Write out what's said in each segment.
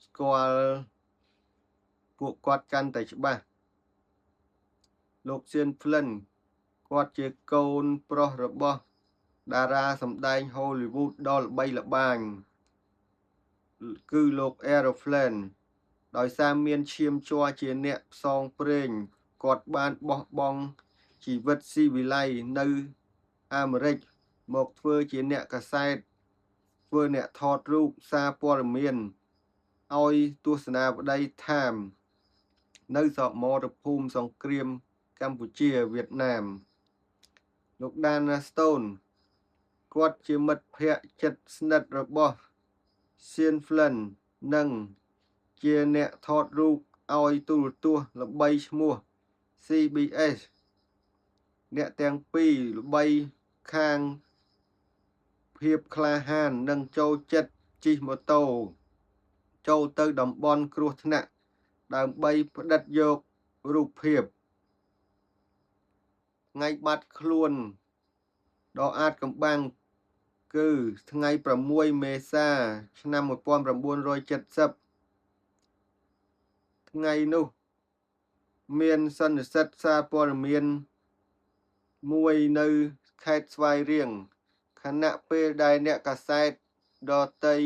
ស្គាល់ពួកគាត់កាន់តែច្បាស់លោកសៀនហ្វ្លិនគាត់ជាកូនប្រុសរបស់តារាសម្ដែង Hollywood ដ៏ល្បីល្បាញគឺលោក Aeroflane ដោយសារមានឈាមជ័រជាអ្នកផ្សងព្រេងគាត់បានបោះបង់ជីវិតស៊ីវិល័យនៅអាមេរិកមកធ្វើជាអ្នកកាសែតធ្វើអ្នកថតរូបសារព័ត៌មានឲ្យទស្សនាវដ្តី Time នៅសមរភូមិសង្គ្រាមកម្ពុជាវៀតណាមលោក Dana Stone គាត់ជាមិត្តភក្តិជិតស្និទ្ធរបស់ Sean Flynn និងជាអ្នកថតរូបឲ្យទូរទស្សន៍ល្បីឈ្មោះ CBS អ្នកទាំងពីរល្បីខាងភាពក្លាហាននិងចូលចិត្តជិះម៉ូតូចូលទៅតំបន់គ្រោះថ្នាក់ដើម្បីផ្ដិតយករូបភាពថ្ងៃបាត់ខ្លួនដ៏អាថ៌កំបាំងគឺថ្ងៃ6មេសាឆ្នាំ1970ថ្ងៃនោះមានសន្និសីទសារព័ត៌មានមួយនៅខេត្តស្វាយរៀងខណៈពេលដែលអ្នកកាសែតដទៃ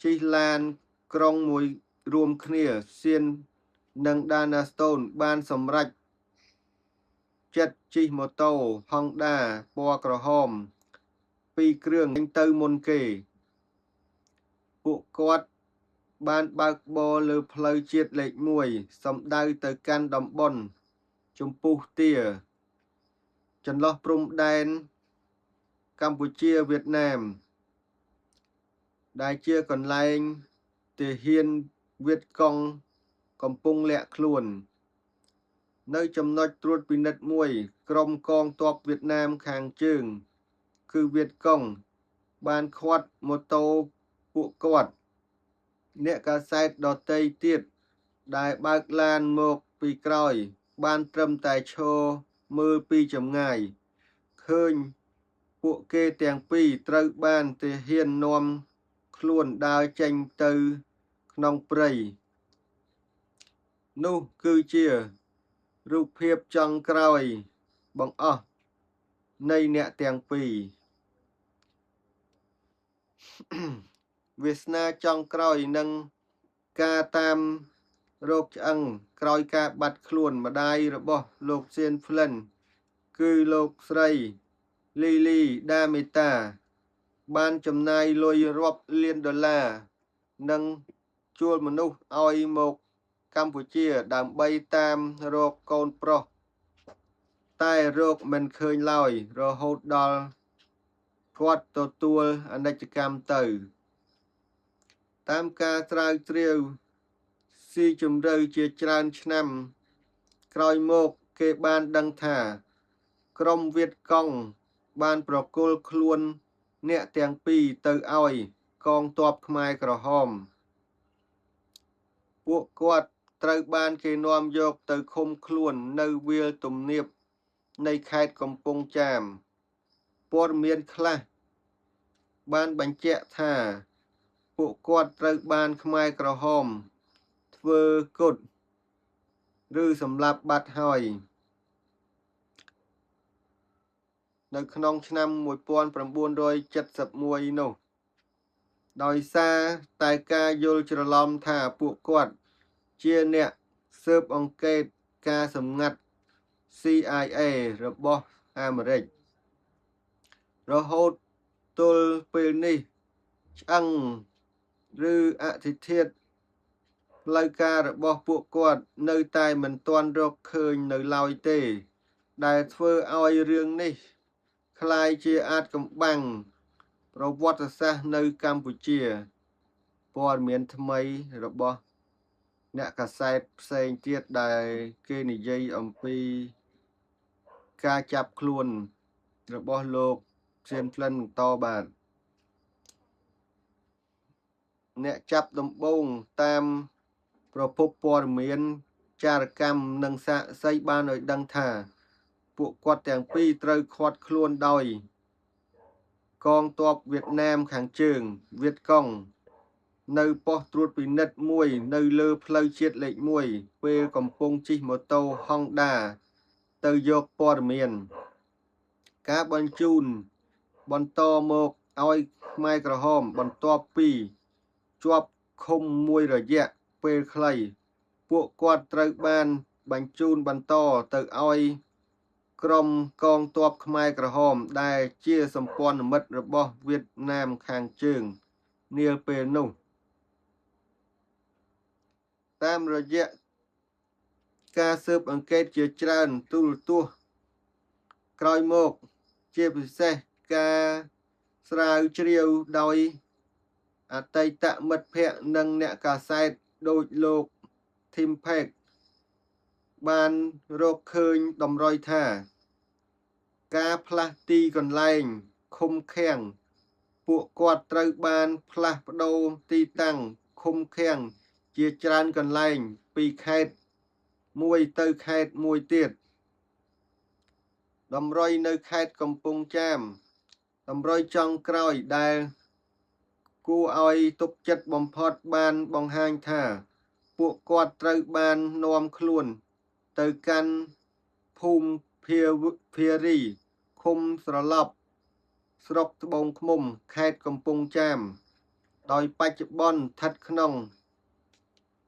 ជិះឡានក្រុងមួយរួមគ្នាសៀននិង Dana Stone បានសម្រេចចិត្តជិះម៉ូតូ Honda ពណ៌ក្រហម2គ្រឿងទៅមុនគេពួកគាត់បានបើកបរលើផ្លូវជាតិលេខ1សំដៅទៅកាន់តំបន់ចំពុះទាចន្លោះព្រំដែនកម្ពុជាវៀតណាមដែលជាកន្លែងទាហានវៀតកុងកំពុងលាក់ខ្លួននៅចំណុចត្រួតពិនិត្យមួយក្រុមកងទ័ពវៀតណាមខាងជើងគឺវៀតកុងបានឃាត់ម៉ូតូពួកគាត់អ្នកកាសែតដទៃទៀតដែលបើកឡានមកពីក្រោយបានត្រឹមតែឈរមើលពីចម្ងាយឃើញពួកគេទាំងពីរត្រូវបានទាហាននាំខ្លួនដើរចេញទៅក្នុងព្រៃនោះគឺជារូបភាពចុងក្រោយបង្អស់នៃអ្នកទាំងពីរ វាសនាចុងក្រោយនឹងការតាមរកឆ្អឹងក្រោយការបាត់ខ្លួនម្ដាយរបស់លោកសៀនហ្វ្លិនគឺលោកស្រី Lily Damita បានចំណាយលុយរាប់លានដុល្លារនិងជួលមនុស្សឲ្យមកកម្ពុជាដើម្បីតាមរកកូនប្រុសតែរកមិនឃើញឡើយរហូតដល់គាត់ទទួលអនិច្ចកម្មទៅតាមការស្រាវជ្រាវស៊ីជម្រៅជាច្រើនឆ្នាំក្រោយមកគេបានដឹងថាក្រុមវៀតកុងបានប្រគល់ខ្លួនអ្នកទាំងពីរទៅឲ្យកងទ័ពខ្មែរក្រហមពួកគាត់ត្រូវបានគេនាំយកទៅឃុំខ្លួននៅវាលទំនាបនៃខេត្តកំពង់ចាមព័ត៌មានខ្លះបានបញ្ជាក់ថាពួកគាត់ត្រូវបានខ្មែរក្រហមធ្វើគុតឬសម្លាប់បាត់ហើយនៅក្នុងឆ្នាំ1971នោះដោយសារតែការយល់ច្រឡំថាពួកគាត់ជាអ្នកស៊ើបអង្កេតការសម្ងាត់ CIA របស់អាមេរិករហូតទល់ពេលនេះឆ្អឹងឬអធិធិធផ្លូវការរបស់ពួកគាត់នៅតែមិនទាន់រកឃើញនៅឡើយទេដែលធ្វើឲ្យរឿងនេះคล้ายជាអាថ៌កំបាំងប្រវត្តិសាស្ត្រនៅកម្ពុជាព័ត៌មានថ្មីរបស់អ្នកកាសែតផ្សេងទៀតដែលគេនិយាយអំពីការចាប់ខ្លួនរបស់លោកសៀនហ្វ្លិនបន្តបាទអ្នកចាប់ដំបូងតាមប្រភពព័ត៌មានចារកម្មនិងសាក្សីបានឲ្យដឹងថាពួកគាត់ទាំងពីរត្រូវឃាត់ខ្លួនដោយកងទ័ពវៀតណាមខាងជើងវៀតកុង នៅប៉ុស្តិ៍ត្រួតពិនិត្យមួយនៅលើផ្លូវជាតិលេខ1ពេលកំពុងជិះម៉ូតូ Honda ទៅយកព័ត៌មានការបញ្ជូនបន្តមកឲ្យខ្មែរក្រហមបន្ទាប់ពីជាប់ឃុំមួយរយៈពេលខ្លីពួកគាត់ត្រូវបានបញ្ជូនបន្តទៅឲ្យក្រុមកងទ័ពខ្មែរក្រហមដែលជាសម្ព័ន្ធមិត្តរបស់វៀតណាមខាងជើងនាពេលនោះតាមរយៈការស៊ើបអង្កេតជាច្រើនទូរទស្សន៍ក្រោយមកជាពិសេសការស្រាវជ្រាវដោយអតីតមិត្តភ័ក្តិនិងអ្នកកាសែតដូចលោក Tim Peck បានរកឃើញតម្រុយថាការផ្លាស់ទីកន្លែងឃុំឃាំងពួកគាត់ត្រូវបានផ្លាស់ប្ដូរទីតាំងឃុំឃាំងជាច្រើនកន្លែងពីខេត្តមួយទៅខេត្តមួយទៀតតម្រុយនៅខេត្តកំពង់ចាមតម្រុយចុងក្រោយដែលគួរឲ្យទុកចិត្តបំផុតបានបង្ហាញថាពួកគាត់ត្រូវបាននាំខ្លួនទៅកាន់ភូមិភារីឃុំស្រឡប់ស្រុកត្បូងឃ្មុំខេត្តកំពង់ចាមដោយបច្ចុប្បន្នស្ថិតក្នុង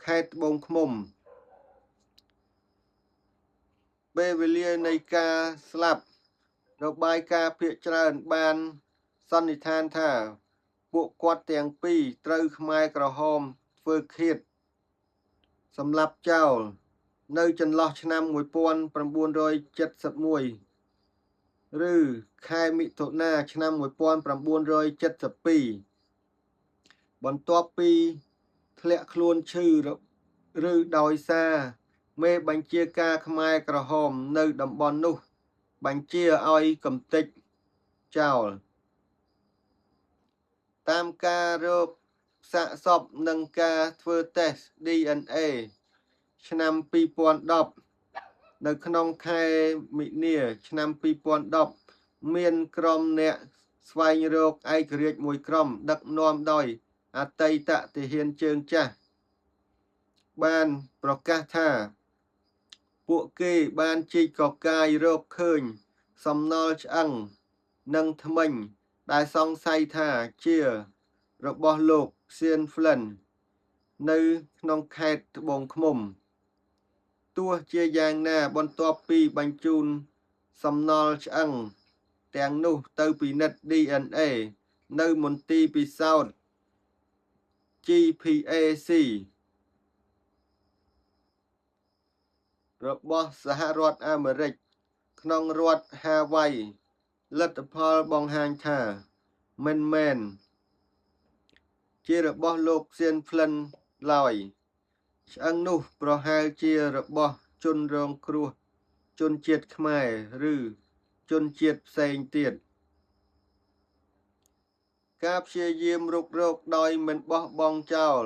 ខេត្តត្បូងឃ្មុំពេលវេលានៃការស្លាប់របាយការណ៍ភាគច្រើនបានសន្និដ្ឋានថាពួកគាត់ទាំងពីរត្រូវខ្មែរក្រហមធ្វើឃាតសម្លាប់ចោលនៅចន្លោះឆ្នាំ1971ឬខែមិថុនាឆ្នាំ1972បន្ទាប់ពីធ្លាក់ខ្លួនឈឺឬដោយសារមេបញ្ជាការខ្មែរក្រហមនៅតំបន់នោះបញ្ជាឲ្យកំទេចចោលតាមការរកសាកសពនិងការធ្វើតេស្ត DNA ឆ្នាំ2010នៅក្នុងខែមិនិនាឆ្នាំ2010មានក្រុមអ្នកស្វែងរកឯករាជ្យមួយក្រុមដឹកនាំដោយអតីតទាហានជើងចាស់បានប្រកាសថាពួកគេបានជីកកកាយរកឃើញសំណល់ឆ្អឹងនិងធ្មេញដែលសង្ស័យថាជារបស់លោកសៀនហ្វ្លិននៅក្នុងខេត្តត្បូងឃ្មុំទោះជាយ៉ាងណាបន្ទាប់ពីបញ្ជូនសំណល់ឆ្អឹងទាំងនោះទៅពិនិត្យ DNA នៅមន្ទីរពិសោធន៍ GPAC របស់សហរដ្ឋអាមេរិកក្នុងរដ្ឋហាវ៉ៃលទ្ធផលបង្ហាញថាមិនមែនជារបស់លោកសៀនហ្វ្លិនឡើយឆ្អឹងនោះប្រហែលជារបស់ជនរងគ្រោះជនជាតិខ្មែរឬជនជាតិផ្សេងទៀតការព្យាយាមរុករកដោយមិនបោះបង់ចោល